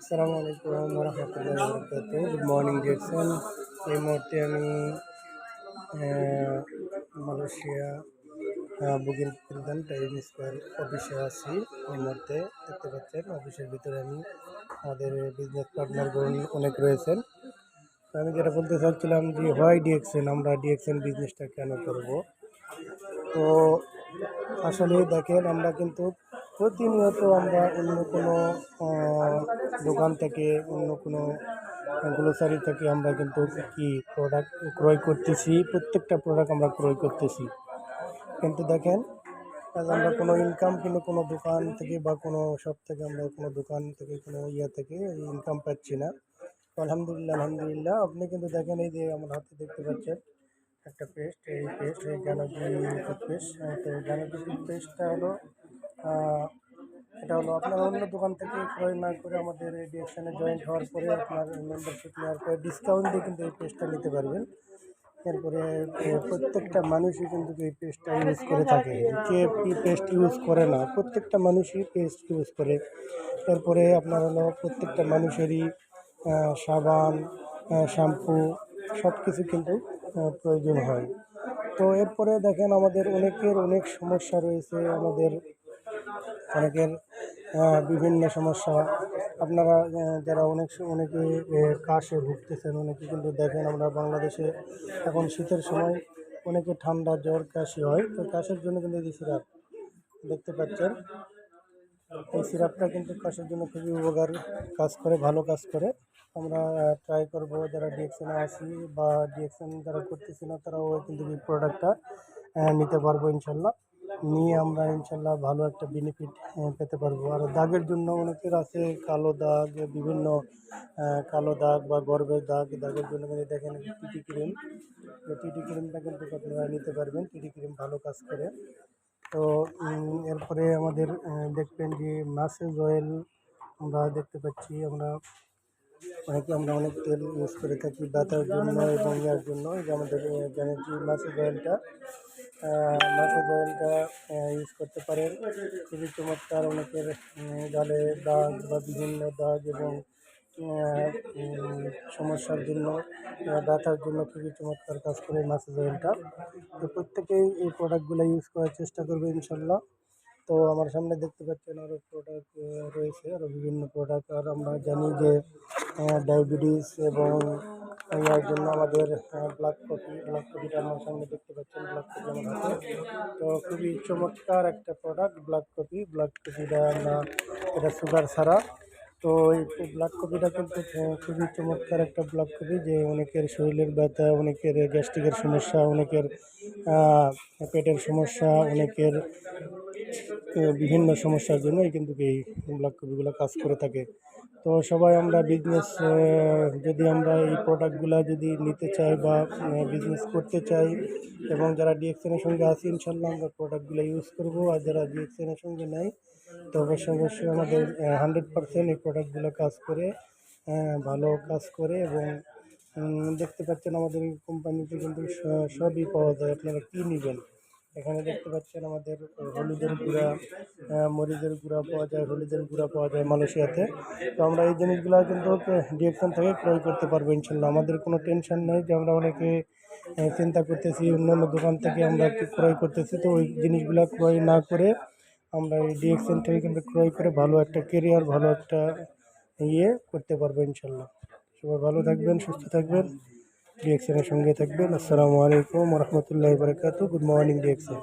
আসসালামু আলাইকুম রহমতুল্লাহি ওয়া বারাকাতুহু। গুড মর্নিং ডিয়ারসন। এই মুহূর্তে আমি মালয়েশিয়া বুকিং প্রধান টাইম স্কোয়ার অফিসে আছি। এই মুহূর্তে দেখতে পাচ্ছেন অফিসের ভিতরে আমি আমাদের বিজনেস পার্টনারগণ অনেক রয়েছেন। তো আমি যেটা বলতে চাচ্ছিলাম যে হোয়াই ডিএক্সএন, আমরা ডিএক্সএন বিজনেসটা কেন করব। তো আসলে দেখেন, আমরা কিন্তু প্রতিনিয়ত আমরা অন্য কোনো দোকান থেকে, অন্য কোনো গ্রোসারি থেকে আমরা কিন্তু কি প্রোডাক্ট ক্রয় করতেছি, প্রত্যেকটা প্রোডাক্ট আমরা ক্রয় করতেছি। কিন্তু দেখেন, আজ আমরা কোনো ইনকাম কিন্তু কোনো দোকান থেকে বা কোনো শপ থেকে, আমরা কোনো দোকান থেকে, কোনো থেকে ইনকাম পাচ্ছি না। তো আলহামদুলিল্লাহ আলহামদুলিল্লাহ, আপনি কিন্তু দেখেন এই যে আমার হাতে দেখতে পাচ্ছেন একটা পেস্ট, এই পেস্ট এই জ্ঞানজি টুথপেস্ট। তো জ্ঞানজি টুথপেস্টটা হলো এটা হলো আপনার অন্য দোকান থেকে ক্রয় না করে আমাদের এই ডিএকশনে জয়েন্ট হওয়ার পরে আপনার মেম্বারশিপ নেওয়ার পরে ডিসকাউন্ট দিয়ে কিন্তু এই পেস্টটা নিতে পারবেন। এরপরে প্রত্যেকটা মানুষই কিন্তু এই পেস্টটা ইউজ করে থাকে। কে পেস্ট ইউজ করে না, প্রত্যেকটা মানুষই পেস্ট ইউজ করে। এরপরে আপনার হলো প্রত্যেকটা মানুষেরই সাবান, শ্যাম্পু সব কিছু কিন্তু প্রয়োজন হয়। তো এরপরে দেখেন, আমাদের অনেকের অনেক সমস্যা রয়েছে, আমাদের অনেকের বিভিন্ন সমস্যা। আপনারা যারা অনেকে কাশে ভুগতেছেন, অনেকে কিন্তু দেখেন আমরা বাংলাদেশে এখন শীতের সময় অনেকে ঠান্ডা জ্বর কাশি হয়। তো কাশের জন্য কিন্তু এই সিরাপ দেখতে পাচ্ছেন, এই সিরাপটা কিন্তু কাশের জন্য খুবই উপকার কাজ করে, ভালো কাজ করে। আমরা ট্রাই করব, যারা ডিএকশনে আসি বা ডিএকশন যারা করতেছি না, তারাও কিন্তু এই প্রোডাক্টটা নিতে পারবো ইনশাল্লাহ। নিয়ে আমরা ইনশাল্লাহ ভালো একটা বেনিফিট পেতে পারবো। আর দাগের জন্য অনেকের আছে কালো দাগ, বিভিন্ন কালো দাগ বা গর্ভের দাগ, দাগের জন্য কিন্তু দেখেন টিটি ক্রিম। তো টিটি ক্রিমটা কিন্তু আপনারা নিতে পারবেন, টিটি ক্রিম ভালো কাজ করে। তো এরপরে আমাদের দেখবেন যে মাসেজ অয়েল আমরা দেখতে পাচ্ছি, আমরা অনেক তেল ইউজ করে থাকি ব্যথার জন্য এবং ইয়ার জন্য। এই যে আমাদের জানেন যে মাসেজ অয়েলটা ইউজ করতে পারেন, খুবই চমৎকার। অনেকের গালে দাগ বা বিভিন্ন দাগ এবং সমস্যার জন্য, ব্যথার জন্য খুবই চমৎকার কাজ করে মাসেজ অয়েলটা। তো প্রত্যেকেই এই প্রোডাক্টগুলো ইউজ করার চেষ্টা করবে ইনশাল্লাহ। তো আমার সামনে দেখতে পাচ্ছেন আরও প্রোডাক্ট রয়েছে, আরও বিভিন্ন প্রোডাক্ট। আর আমরা জানি যে ডায়াবেটিস এবং ইয়ার জন্য আমাদের ব্ল্যাক কফিটা আমার সামনে দেখতে পাচ্ছেন, ব্ল্যাক কফি আমার হাতে। তো খুবই চমৎকার একটা প্রোডাক্ট ব্ল্যাক কফিটা আমরা, এটা সুগার ছাড়া। তো এই ব্ল্যাক কফিটা কিন্তু খুবই চমৎকার একটা ব্ল্যাক কফি, যে অনেকের শরীরের ব্যথা, অনেকের গ্যাস্ট্রিকের সমস্যা, অনেকের পেটের সমস্যা, অনেকের বিভিন্ন সমস্যার জন্যই কিন্তু এই ব্ল্যাক কফিগুলো কাজ করে থাকে। তো সবাই আমরা বিজনেস, যদি আমরা এই প্রোডাক্টগুলো যদি নিতে চাই বা বিজনেস করতে চাই, এবং যারা ডিএক্সএনের সঙ্গে আছি ইনশাল্লাহ আমরা প্রোডাক্টগুলো ইউজ করব। আর যারা ডিএক্সএনের সঙ্গে নেয়, তো অবশ্যই আমাদের 100% এই প্রোডাক্টগুলো কাজ করে, ভালো কাজ করে। এবং দেখতে পাচ্ছেন আমাদের এই কোম্পানিতে কিন্তু সবই পাওয়া যায়, আপনারা কী নেবেন। এখানে দেখতে পাচ্ছেন আমাদের হলুদের গুঁড়া, মরিচের গুঁড়া পাওয়া যায়, হলুদের গুঁড়া পাওয়া যায় মালয়েশিয়াতে। তো আমরা এই জিনিসগুলো কিন্তু ডিএক্সএন থেকে ক্রয় করতে পারবো ইনশাল্লাহ। আমাদের কোনো টেনশন নেই যে আমরা অনেকে চিন্তা করতেছি অন্য দোকান থেকে আমরা ক্রয় করতেছি। তো ওই জিনিসগুলো ক্রয় না করে আমরা এই ডিএক্সএন থেকে কিন্তু ক্রয় করে ভালো একটা কেরিয়ার, ভালো একটা করতে পারবো ইনশাল্লাহ। সবাই ভালো থাকবেন, সুস্থ থাকবেন, ডিএক্সএনের সঙ্গে থাকবেন। আসসালামু আলাইকুম রহমতুল্লাহি বারাকাতুহু। Good morning DXN.